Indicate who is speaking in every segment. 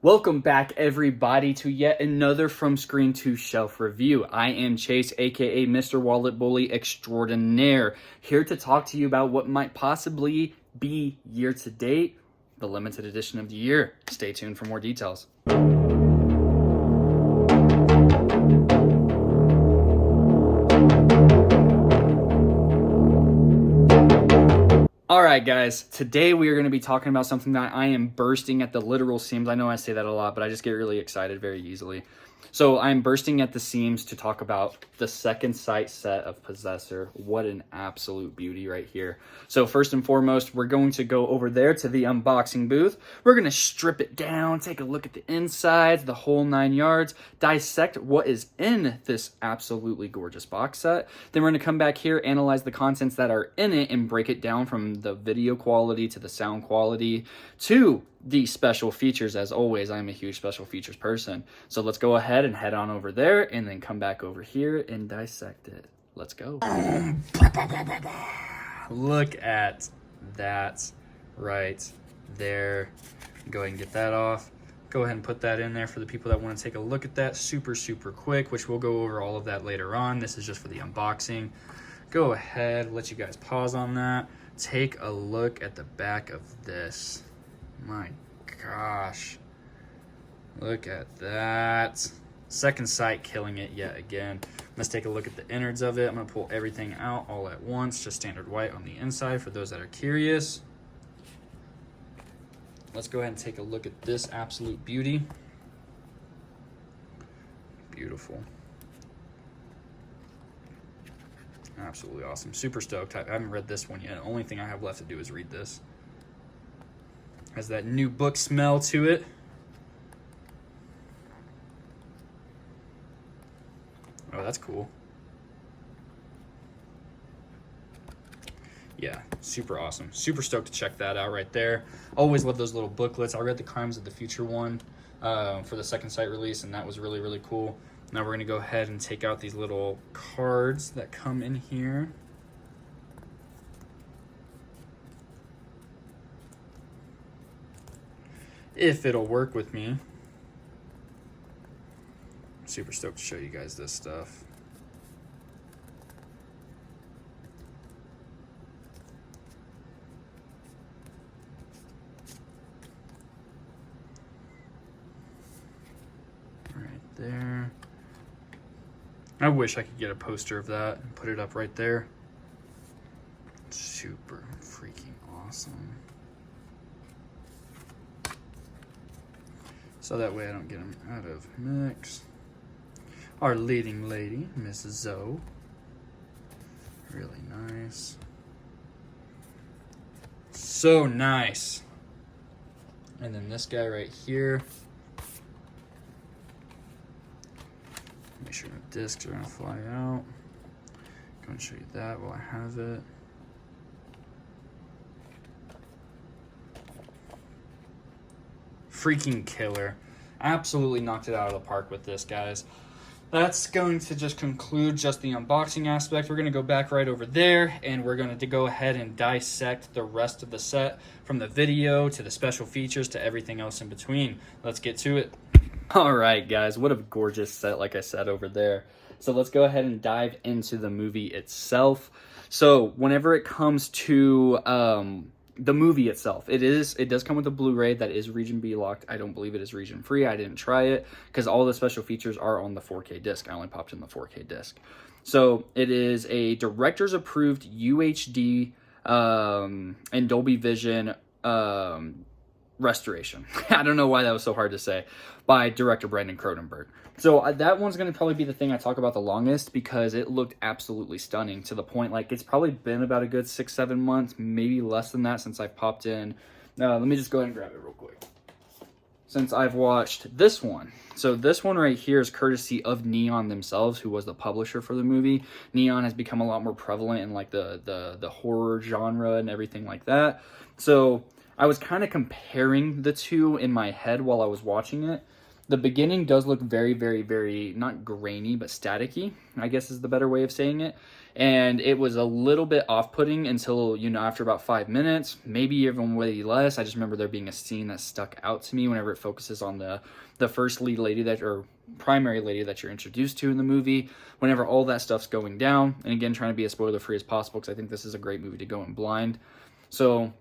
Speaker 1: Welcome back, everybody, to yet another From Screen to Shelf review. I am Chase, aka Mr. Wallet Bully Extraordinaire, here to talk to you about what might possibly be year to date, the limited edition of the year. Stay tuned for more details. Alright guys, today we are going to be talking about something that I am bursting at the literal seams. I know I say that a lot, but I just get really excited very easily. So I'm bursting at the seams to talk about the second sight set of Possessor. What an absolute beauty right here. So first and foremost, we're going to go over there to the unboxing booth. We're going to strip it down, take a look at the insides, the whole 9 yards, dissect what is in this absolutely gorgeous box set. Then we're going to come back here, analyze the contents that are in it, and break it down from the video quality to the sound quality to the special features. As always, I'm a huge special features person. So let's go ahead and head on over there and then come back over here and dissect it. Let's go. Look at that right there. Go ahead and get that off. Go ahead and put that in there for the people that want to take a look at that super quick, which we'll go over all of that later on. This is just for the unboxing. Go ahead, let you guys pause on that. Take a look at the back of this. My gosh, look at that. Second sight killing it yet again. Let's take a look at the innards of it. I'm gonna pull everything out all at once, just standard white on the inside for those that are curious. Let's go ahead and take a look at this absolute beauty. Beautiful. Absolutely awesome. Super stoked. I haven't read this one yet. The only thing I have left to do is read this. Has that new book smell to it. Oh, that's cool. Yeah, super awesome. Super stoked to check that out right there. Always love those little booklets. I read the Crimes of the Future one for the second sight release, and that was really cool. Now we're going to go ahead and take out these little cards that come in here. If it'll work with me. Super stoked to show you guys this stuff. Right there. I wish I could get a poster of that and put it up right there. Super freaking awesome. So that way I don't get them out of mix. Our leading lady, Miss Zoe. Really nice. So nice. And then this guy right here. Make sure the discs are gonna fly out. Go and show you that while I have it. Freaking killer. Absolutely knocked it out of the park with this, guys. That's going to just conclude just the unboxing aspect. We're going to go back right over there, and we're going to go ahead and dissect the rest of the set, from the video to the special features to everything else in between. Let's get to it. All right, guys, what a gorgeous set, like I said over there. So let's go ahead and dive into the movie itself. So whenever it comes to the movie itself, it does come with a Blu-ray that is region B locked. I don't believe it is region free. I didn't try it because all the special features are on the 4K disc. I only popped in the 4K disc. So it is a director's approved UHD and Dolby Vision restoration. I don't know why that was so hard to say, by director Brandon Cronenberg. So that one's going to probably be the thing I talk about the longest, because it looked absolutely stunning, to the point like it's probably been about a good 6-7 months, maybe less than that, since I've popped in. Let me just go ahead and grab it real quick, since I've watched this one. So this one right here is courtesy of Neon themselves, who was the publisher for the movie. Neon has become a lot more prevalent in like the horror genre and everything like that. So I was kind of comparing the two in my head while I was watching it. The beginning does look very, very, very, not grainy, but staticky, I guess is the better way of saying it. And it was a little bit off-putting until, you know, after about 5 minutes, maybe even way less. I just remember there being a scene that stuck out to me whenever it focuses on the first lead lady that, or primary lady that you're introduced to in the movie, whenever all that stuff's going down. And again, trying to be as spoiler-free as possible, because I think this is a great movie to go in blind. So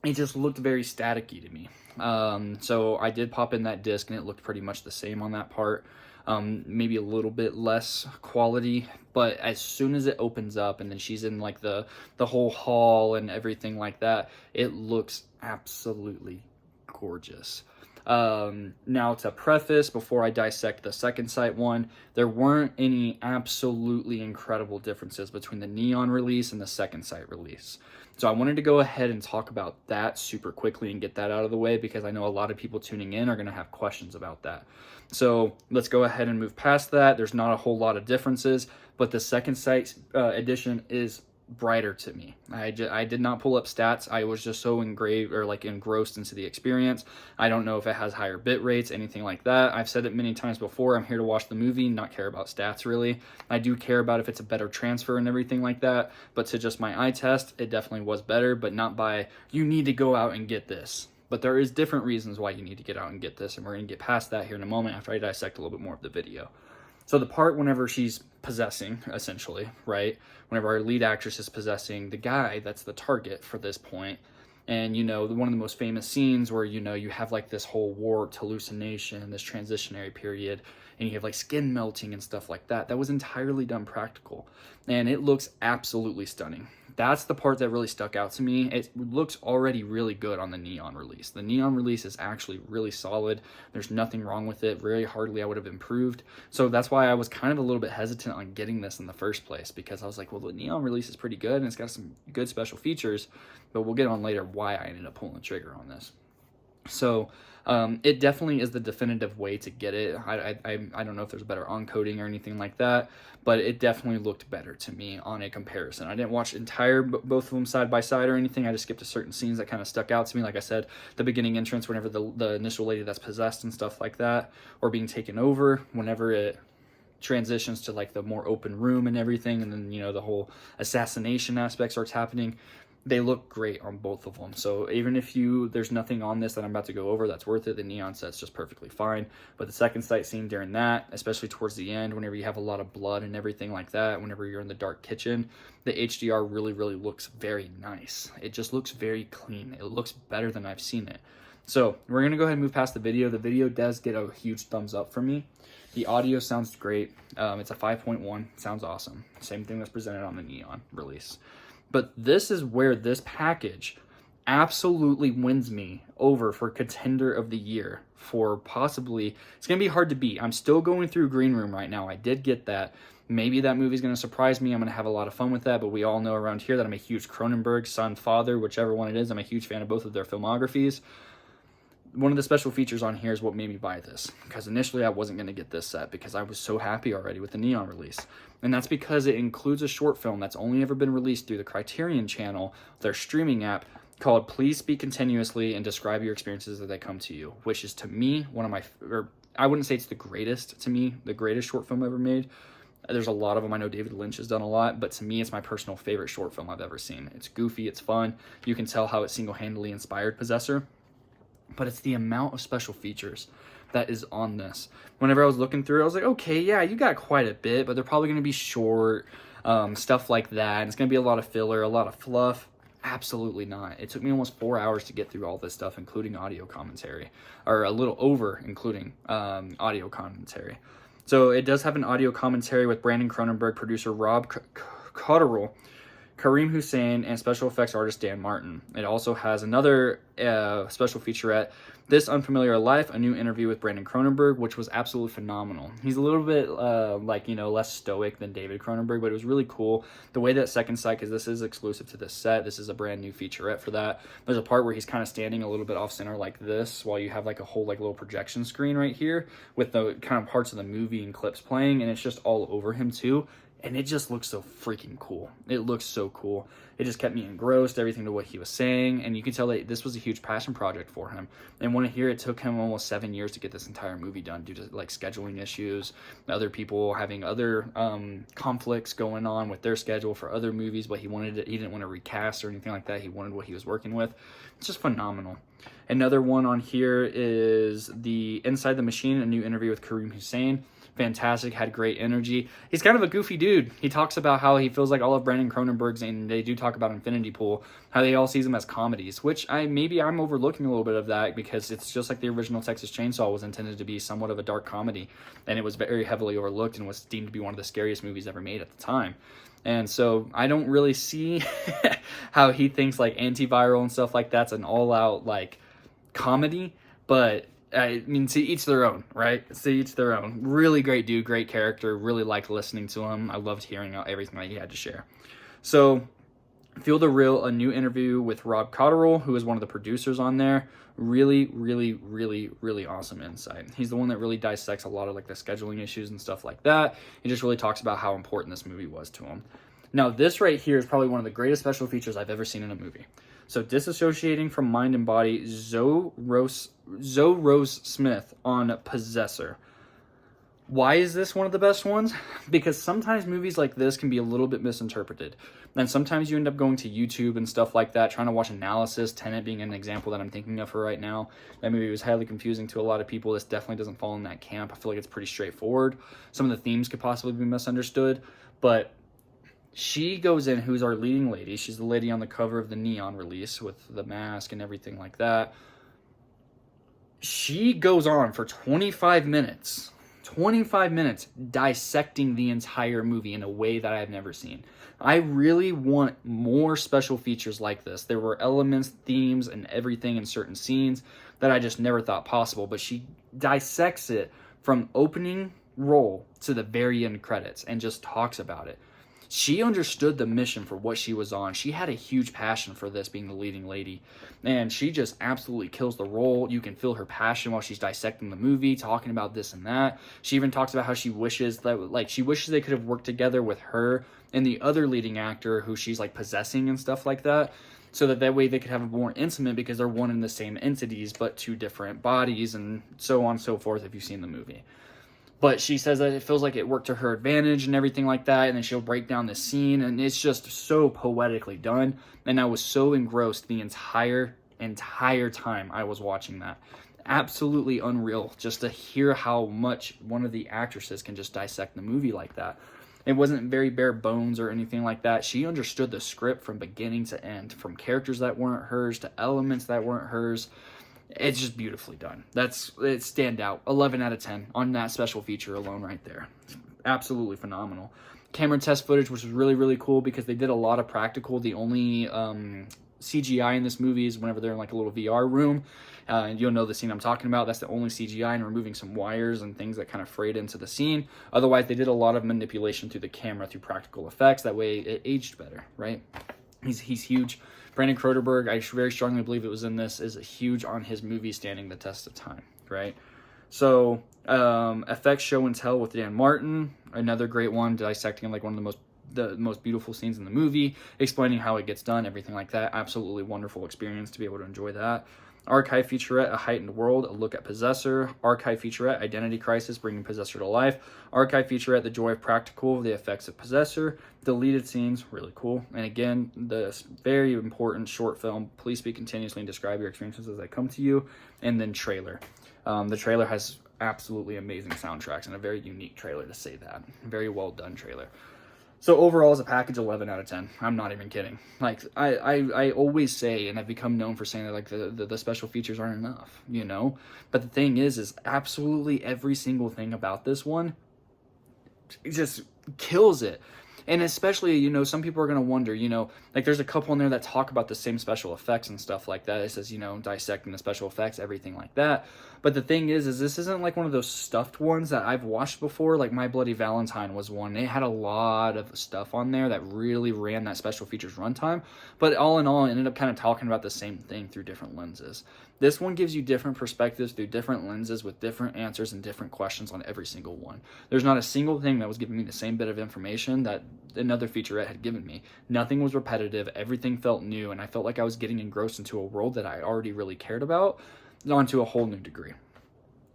Speaker 1: it just looked very staticky to me. So I did pop in that disc, and it looked pretty much the same on that part. Maybe a little bit less quality, but as soon as it opens up and then she's in like the whole hall and everything like that, it looks absolutely gorgeous. Now to preface, before I dissect the second sight one, there weren't any absolutely incredible differences between the Neon release and the second sight release. So I wanted to go ahead and talk about that super quickly and get that out of the way, because I know a lot of people tuning in are going to have questions about that. So let's go ahead and move past that. There's not a whole lot of differences, but the second sight edition is brighter to me. I did not pull up stats. I was just so engrossed into the experience. I don't know if it has higher bit rates, anything like that. I've said it many times before. I'm here to watch the movie, not care about stats really. I do care about if it's a better transfer and everything like that, but to just my eye test, it definitely was better, but not by, you need to go out and get this. But there is different reasons why you need to get out and get this, and we're going to get past that here in a moment after I dissect a little bit more of the video. So the part whenever she's possessing, essentially, right? Whenever our lead actress is possessing the guy that's the target for this point, and, you know, one of the most famous scenes where, you know, you have like this whole warped hallucination, this transitionary period, and you have like skin melting and stuff like that. That was entirely done practical, and it looks absolutely stunning. That's the part that really stuck out to me. It looks already really good on the Neon release. The Neon release is actually really solid. There's nothing wrong with it. Very hardly I would have improved. So that's why I was kind of a little bit hesitant on getting this in the first place, because I was like, well, the Neon release is pretty good and it's got some good special features, but we'll get on later why I ended up pulling the trigger on this. So it definitely is the definitive way to get it. I don't know if there's a better encoding or anything like that, but it definitely looked better to me on a comparison. I didn't watch both of them side by side or anything. I just skipped to certain scenes that kind of stuck out to me. Like I said, the beginning entrance, whenever the initial lady that's possessed and stuff like that, or being taken over, whenever it transitions to like the more open room and everything, and then, you know, the whole assassination aspect starts happening. They look great on both of them. So even if there's nothing on this that I'm about to go over that's worth it, the Neon set's just perfectly fine. But the second sight scene during that, especially towards the end, whenever you have a lot of blood and everything like that, whenever you're in the dark kitchen, the HDR really, really looks very nice. It just looks very clean. It looks better than I've seen it. So we're going to go ahead and move past the video. The video does get a huge thumbs up from me. The audio sounds great. It's a 5.1. Sounds awesome. Same thing that's presented on the Neon release. But this is where this package absolutely wins me over for contender of the year, for possibly, it's going to be hard to beat. I'm still going through Green Room right now. I did get that. Maybe that movie's going to surprise me. I'm going to have a lot of fun with that, but we all know around here that I'm a huge Cronenberg, son, father, whichever one it is. I'm a huge fan of both of their filmographies. One of the special features on here is what made me buy this, because initially I wasn't going to get this set because I was so happy already with the Neon release. And that's because it includes a short film that's only ever been released through the Criterion channel, their streaming app, called Please Speak Continuously and Describe Your Experiences as They Come to You, which is to me one of my, or I wouldn't say it's the greatest to me, the greatest short film ever made. There's a lot of them. I know David Lynch has done a lot, but to me, it's my personal favorite short film I've ever seen. It's goofy, it's fun. You can tell how it single-handedly inspired Possessor. But it's the amount of special features that is on this. Whenever I was looking through it, I was like, okay, yeah, you got quite a bit, but they're probably going to be short, stuff like that. And it's going to be a lot of filler, a lot of fluff. Absolutely not. It took me almost 4 hours to get through all this stuff, including audio commentary, or a little over, including audio commentary. So it does have an audio commentary with Brandon Cronenberg, producer Rob Cotterill, Kareem Hussein, and special effects artist Dan Martin. It also has another special featurette, This Unfamiliar Life, a new interview with Brandon Cronenberg, which was absolutely phenomenal. He's a little bit less stoic than David Cronenberg, but it was really cool. The way that second sight, because this is exclusive to this set, this is a brand new featurette for that. There's a part where he's kind of standing a little bit off center like this, while you have like a whole like little projection screen right here with the kind of parts of the movie and clips playing, and it's just all over him too. and it just looks so freaking cool. It looks so cool. It just kept me engrossed, everything to what he was saying, and you can tell that this was a huge passion project for him. And when I hear it took him almost 7 years to get this entire movie done due to like scheduling issues, other people having other conflicts going on with their schedule for other movies, but he didn't want to recast or anything like that. He wanted what he was working with. It's just phenomenal. Another one on here is the Inside the Machine, a new interview with Kareem Hussein. Fantastic, had great energy. He's kind of a goofy dude. He talks about how he feels like all of Brandon Cronenberg's, and they do talk about Infinity Pool, how they all sees them as comedies, which I'm overlooking a little bit of that, because it's just like the original Texas Chainsaw was intended to be somewhat of a dark comedy, and it was very heavily overlooked and was deemed to be one of the scariest movies ever made at the time. And so I don't really see how he thinks like Antiviral and stuff like that's an all-out like comedy, but I mean, to each their own, right? To each their own. Really great dude, great character. Really liked listening to him. I loved hearing everything that he had to share. So, Feel the Real, a new interview with Rob Cotterill, who is one of the producers on there. Really, really, really, really awesome insight. He's the one that really dissects a lot of like the scheduling issues and stuff like that. He just really talks about how important this movie was to him. Now, this right here is probably one of the greatest special features I've ever seen in a movie. So, disassociating from mind and body, Zoe Rose Smith on Possessor. Why is this one of the best ones? Because sometimes movies like this can be a little bit misinterpreted. And sometimes you end up going to YouTube and stuff like that, trying to watch analysis, Tenet being an example that I'm thinking of for right now. That movie was highly confusing to a lot of people. This definitely doesn't fall in that camp. I feel like it's pretty straightforward. Some of the themes could possibly be misunderstood, but she goes in, who's our leading lady. She's the lady on the cover of the Neon release with the mask and everything like that. She goes on for 25 minutes dissecting the entire movie in a way that I've never seen. I really want more special features like this. There were elements, themes, and everything in certain scenes that I just never thought possible, but she dissects it from opening roll to the very end credits and just talks about it. She understood the mission for what she was on. She had a huge passion for this, being the leading lady, and she just absolutely kills the role. You can feel her passion while she's dissecting the movie, talking about this and that. She even talks about how she wishes they could have worked together with her and the other leading actor who she's like possessing and stuff like that, so that way they could have a more intimate, because they're one and the same entities but two different bodies, and so on and so forth if you've seen the movie. But she says that it feels like it worked to her advantage and everything like that, and then she'll break down the scene, and it's just so poetically done, and I was so engrossed the entire time I was watching that. Absolutely unreal just to hear how much one of the actresses can just dissect the movie like that. It wasn't very bare bones or anything like that. She understood the script from beginning to end, from characters that weren't hers to elements that weren't hers. It's just beautifully done. It stand out. 11 out of 10 on that special feature alone right there. Absolutely phenomenal. Camera test footage, which was really, really cool because they did a lot of practical. The only CGI in this movie is whenever they're in like a little VR room. And you'll know the scene I'm talking about. That's the only CGI, and removing some wires and things that kind of frayed into the scene. Otherwise, they did a lot of manipulation through the camera, through practical effects. That way it aged better, right? He's huge. Brandon Cronenberg, I very strongly believe it was in this, is huge on his movie standing the test of time, right? So, effects show and tell with Dan Martin, another great one, dissecting like one of the most beautiful scenes in the movie, explaining how it gets done, everything like that. Absolutely wonderful experience to be able to enjoy that. Archive featurette, A Heightened World, a look at Possessor. Archive featurette, Identity Crisis, bringing Possessor to life. Archive featurette, The Joy of Practical, the effects of Possessor. Deleted scenes, really cool. And again, the very important short film, Please Speak Continuously and Describe Your Experiences as They Come to You. And then trailer. The trailer has absolutely amazing soundtracks, and a very unique trailer, to say that. Very well done trailer. So overall, as a package, 11 out of 10. I'm not even kidding. Like, I always say, and I've become known for saying that, like, the special features aren't enough, you know? But the thing is absolutely every single thing about this one just kills it. And especially, you know, some people are going to wonder, you know, like there's a couple in there that talk about the same special effects and stuff like that. It says, you know, dissecting the special effects, everything like that. But the thing is this isn't like one of those stuffed ones that I've watched before. Like My Bloody Valentine was one. It had a lot of stuff on there that really ran that special features runtime. But all in all, it ended up kind of talking about the same thing through different lenses. This one gives you different perspectives through different lenses with different answers and different questions on every single one. There's not a single thing that was giving me the same bit of information that another featurette had given me. Nothing was repetitive. Everything felt new, and I felt like I was getting engrossed into a world that I already really cared about onto a whole new degree.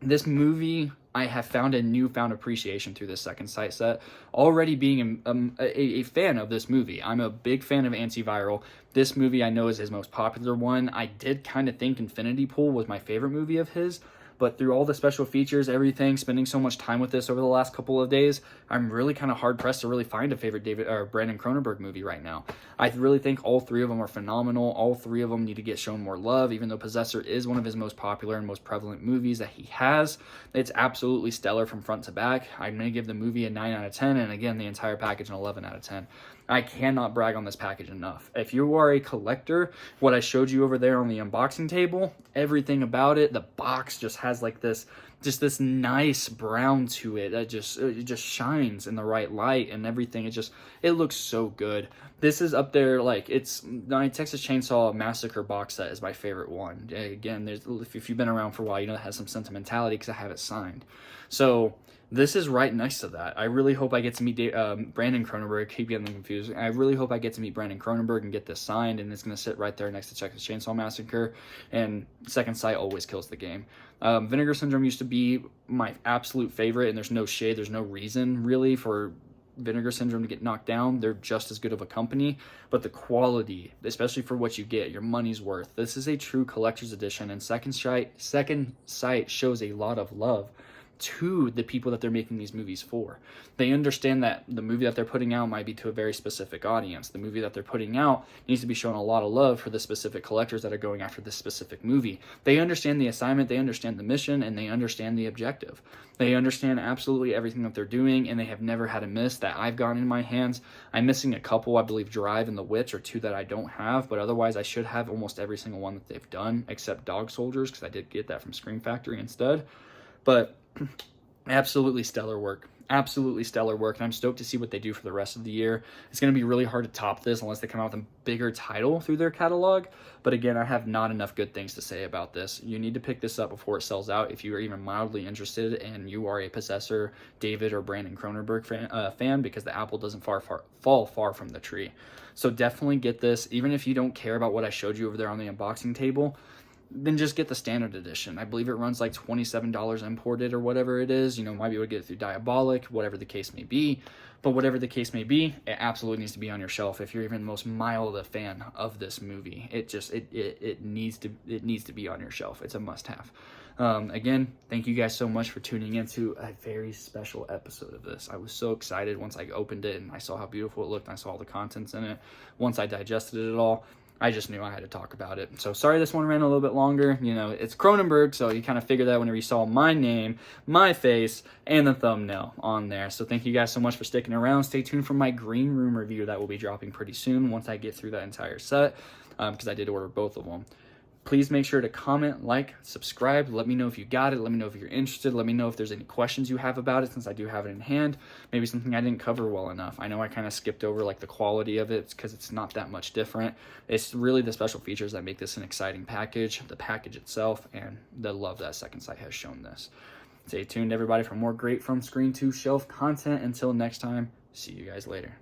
Speaker 1: This movie, I have found a newfound appreciation through this second sight set. Already being a fan of this movie. I'm a big fan of Antiviral. This movie I know is his most popular one. I did kind of think Infinity Pool was my favorite movie of his, but through all the special features, everything, spending so much time with this over the last couple of days, I'm really kind of hard-pressed to really find a favorite Brandon Cronenberg movie right now. I really think all three of them are phenomenal. All three of them need to get shown more love, even though Possessor is one of his most popular and most prevalent movies that he has. It's absolutely stellar from front to back. I'm going to give the movie a 9 out of 10, and again, the entire package an 11 out of 10. I cannot brag on this package enough. If you are a collector, what I showed you over there on the unboxing table, everything about it, the box just has like this nice brown to it. It just shines in the right light and everything. It looks so good. This is up there, like, it's my Texas Chainsaw Massacre box set is my favorite one. Again, if you've been around for a while, you know it has some sentimentality because I have it signed. So this is right next to that. I really hope I get to meet Brandon Cronenberg. Keep getting them confused. I really hope I get to meet Brandon Cronenberg and get this signed, and it's going to sit right there next to Texas Chainsaw Massacre. And Second Sight always kills the game. Vinegar Syndrome used to be my absolute favorite, and there's no shade, there's no reason really for Vinegar Syndrome to get knocked down. They're just as good of a company, but the quality, especially for what you get, your money's worth. This is a true collector's edition, and Second Sight shows a lot of love to the people that they're making these movies for. They understand that the movie that they're putting out might be to a very specific audience. The movie that they're putting out needs to be shown a lot of love for the specific collectors that are going after this specific movie. They understand the assignment, they understand the mission, and they understand the objective. They understand absolutely everything that they're doing, and they have never had a miss that I've gotten in my hands. I'm missing a couple, I believe Drive and The Witch are two that I don't have, but otherwise I should have almost every single one that they've done, except Dog Soldiers, because I did get that from Scream Factory instead. But absolutely stellar work. Absolutely stellar work, and I'm stoked to see what they do for the rest of the year. It's going to be really hard to top this unless they come out with a bigger title through their catalog, but again, I have not enough good things to say about this. You need to pick this up before it sells out if you are even mildly interested and you are a Possessor, David, or Brandon Cronenberg fan, because the apple doesn't fall far from the tree. So definitely get this, even if you don't care about what I showed you over there on the unboxing table. Then just get the standard edition. I believe it runs like $27 imported or whatever it is. You know, might be able to get it through Diabolic, whatever the case may be. But whatever the case may be, it absolutely needs to be on your shelf if you're even the most mild a fan of this movie. It needs to be on your shelf. It's a must-have. Again, thank you guys so much for tuning into a very special episode of this. I was so excited once I opened it and I saw how beautiful it looked and I saw all the contents in it. Once I digested it all, I just knew I had to talk about it. So sorry this one ran a little bit longer. You know, it's Cronenberg, so you kind of figure that whenever you saw my name, my face, and the thumbnail on there. So thank you guys so much for sticking around. Stay tuned for my Green Room review that will be dropping pretty soon once I get through that entire set, because I did order both of them. Please make sure to comment, like, subscribe. Let me know if you got it. Let me know if you're interested. Let me know if there's any questions you have about it, since I do have it in hand. Maybe something I didn't cover well enough. I know I kind of skipped over like the quality of it because it's not that much different. It's really the special features that make this an exciting package, the package itself, and the love that Second Sight has shown this. Stay tuned, everybody, for more great From Screen to Shelf content. Until next time, see you guys later.